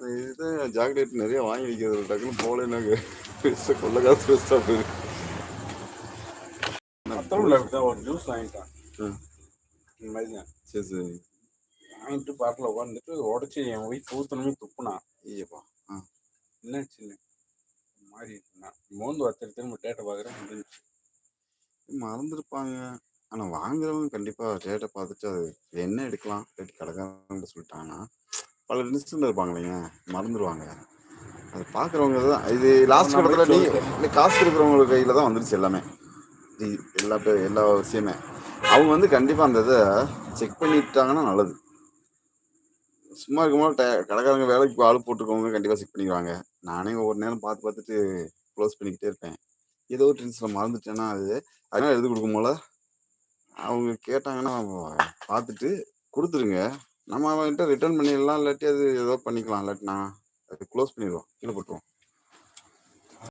இது சாக்லேட் நிறைய வாங்கி வைக்கிறது டக்குன்னு போகலன்னாங்க பெருசாக கொள்ள காசு பெருசாக போயிரு. மற்றவங்கள அப்படிதான் ஒரு ஜூஸ் வாங்கிட்டான் ம் இந்த மாதிரி தான் சரி சரி. வாங்கிட்டு பார்க்கில் உட்காந்துட்டு உடச்சி என் ஒய்ஃப் ஊற்றணுமே துப்புனான். ஐயப்பா. ஆ என்னாச்சு மாதிரி நான் மோந்து ஒருத்தர் திரும்ப டேட்டை பார்க்குறேன். மறந்துருப்பாங்க. ஆனால் வாங்குறவங்க கண்டிப்பாக டேட்டை பார்த்துட்டு அது என்ன எடுக்கலாம் ரேட் கிடக்கான்னு சொல்லிட்டாங்கன்னா பல இன்ஸ்டன்ட் இருப்பாங்க இல்லைங்க, மறந்துடுவாங்க. அது பார்க்குறவங்க தான் இது லாஸ்ட் கட்டத்தில் இல்லை காசு கொடுக்குறவங்க கையில் தான் வந்துருச்சு எல்லாமே. எல்லா விஷயமே அவங்க வந்து கண்டிப்பாக அந்த இதை செக் பண்ணிட்டாங்கன்னா நல்லது. சும்மா இருக்கும்போது கடைக்காரங்க வேலைக்கு ஆள் போட்டுருக்கவங்க கண்டிப்பாக செக் பண்ணிக்குவாங்க. நானே ஒவ்வொரு நேரம் பார்த்துட்டு க்ளோஸ் பண்ணிக்கிட்டே இருப்பேன். ஏதோ ஒரு டென்ஷனில் மறந்துட்டேன்னா அதனால எழுதி கொடுக்கும் போல அவங்க கேட்டாங்கன்னா பார்த்துட்டு கொடுத்துருங்க. நம்ம அவன்கிட்ட ரிட்டர்ன் பண்ணிடலாம், இல்லாட்டி அது ஏதோ பண்ணிக்கலாம், இல்லாட்டி நான் அது க்ளோஸ் பண்ணிடுவோம், கீழே போட்டுருவோம்.